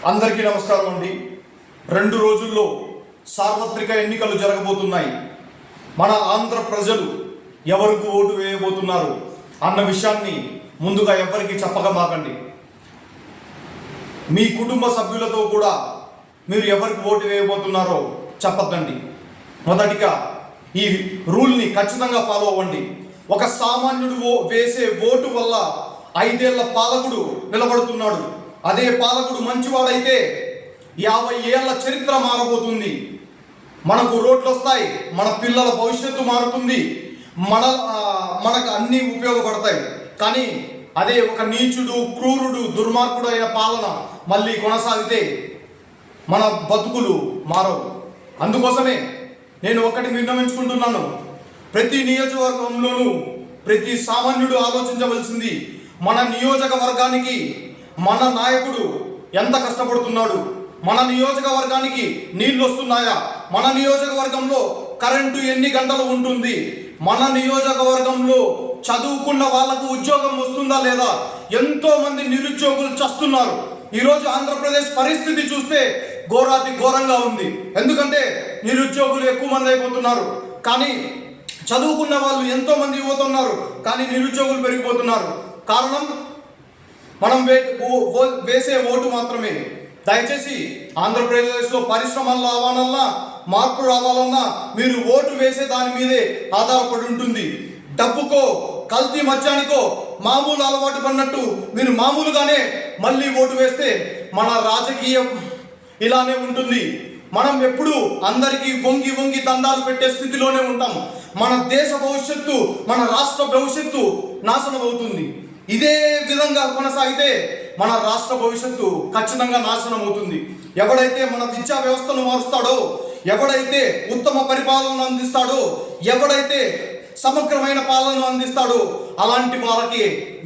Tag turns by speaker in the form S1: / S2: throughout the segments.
S1: అందరికీ నమస్కారం అండి. 2 రోజుల్లో సార్వత్రిక ఎన్నికలు జరగబోతున్నాయి. మన ఆంధ్ర ప్రజలు ఎవరికి ఓటు వేయబోతున్నారు అన్న విషయాన్ని ముందుగా ఎవరికి చెప్పకమాకండి. మీ కుటుంబ సభ్యులతో కూడా మీరు ఎవరికి ఓటు వేయబోతున్నారో చెప్పద్దండి. మొదటిగా ఈ రూల్ని ఖచ్చితంగా ఫాలో అవ్వండి. ఒక సామాన్యుడు వేసే ఓటు వల్ల 5 ఏళ్ల పాలకుడు నిలబడుతున్నాడు. అదే పాలకుడు మంచివాడైతే 50 ఏళ్ల చరిత్ర మారబోతుంది. మనకు రోడ్లు వస్తాయి, మన పిల్లల భవిష్యత్తు మారుతుంది, మనకు అన్నీ ఉపయోగపడతాయి. కానీ అదే ఒక నీచుడు, క్రూరుడు, దుర్మార్గుడు అయిన పాలన మళ్ళీ కొనసాగితే మన బతుకులు మారవు. అందుకోసమే నేను ఒకటి విన్నవించుకుంటున్నాను. ప్రతి నియోజకవర్గంలోనూ ప్రతి సామాన్యుడు ఆలోచించవలసింది, మన నియోజకవర్గానికి మన నాయకుడు ఎంత కష్టపడుతున్నాడు, మన నియోజకవర్గానికి నీళ్ళు వస్తున్నాయా, మన నియోజకవర్గంలో కరెంటు ఎన్ని గంటలు ఉంటుంది, మన నియోజకవర్గంలో చదువుకున్న వాళ్ళకు ఉద్యోగం వస్తుందా లేదా. ఎంతో మంది నిరుద్యోగులు చస్తున్నారు. ఈరోజు ఆంధ్రప్రదేశ్ పరిస్థితి చూస్తే ఘోరాతి ఘోరంగా ఉంది. ఎందుకంటే నిరుద్యోగులు ఎక్కువ మంది అయిపోతున్నారు, కానీ చదువుకున్న వాళ్ళు ఎంతో మంది పోతున్నారు, కానీ నిరుద్యోగులు పెరిగిపోతున్నారు. కారణం మనం వేసే ఓటు మాత్రమే. దయచేసి ఆంధ్రప్రదేశ్లో పరిశ్రమల రావాలన్నా, మార్పు రావాలన్నా మీరు ఓటు వేసే దాని మీదే ఆధారపడి ఉంటుంది. డబ్బుకో, కల్తీ మద్యానికో మామూలు అలవాటు పడినట్టు మీరు మామూలుగానే మళ్ళీ ఓటు వేస్తే మన రాజకీయం ఇలానే ఉంటుంది. మనం ఎప్పుడు అందరికీ వంగి వంగి దండాలు పెట్టే స్థితిలోనే ఉంటాం. మన దేశ భవిష్యత్తు, మన రాష్ట్ర భవిష్యత్తు నాశనం అవుతుంది. ఇదే విధంగా కొనసాగితే మన రాష్ట్ర భవిష్యత్తు ఖచ్చితంగా నాశనం అవుతుంది. ఎవడైతే మన విద్యా వ్యవస్థను మారుస్తాడో, ఎవడైతే ఉత్తమ పరిపాలన అందిస్తాడో, ఎవడైతే సమగ్రమైన పాలనను అందిస్తాడో అలాంటి వాళ్ళకి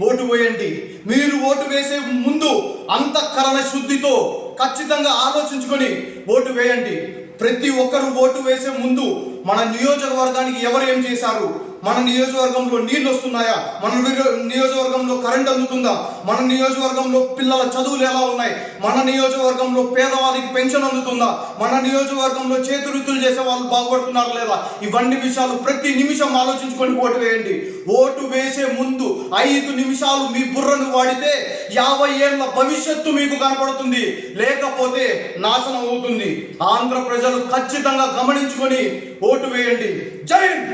S1: ఓటు వేయండి. మీరు ఓటు వేసే ముందు అంతఃకరణ శుద్ధితో ఖచ్చితంగా ఆలోచించుకొని ఓటు వేయండి. ప్రతి ఒక్కరు ఓటు వేసే ముందు మన నియోజకవర్గానికి ఎవరు ఏం చేశారు, మన నియోజకవర్గంలో నీళ్ళు వస్తున్నాయా, మన నియోజకవర్గంలో కరెంట్ అందుతుందా, మన నియోజకవర్గంలో పిల్లల చదువులు ఎలా ఉన్నాయి, మన నియోజకవర్గంలో పేదవాళ్ళకి పెన్షన్ అందుతుందా, మన నియోజకవర్గంలో చేతివృత్తులు చేసే వాళ్ళు బాగుపడుతున్నారు లేదా, ఇవన్నీ విషయాలు ప్రతి నిమిషం ఆలోచించుకొని ఓటు వేయండి. ఓటు వేసే ముందు 5 నిమిషాలు మీ బుర్రను వాడితే 50 ఏళ్ల భవిష్యత్తు మీకు కనపడుతుంది, లేకపోతే నాశనం అవుతుంది. ఆంధ్ర ప్రజలు ఖచ్చితంగా గమనించుకొని ఓటు వేయండి. జై హింద్.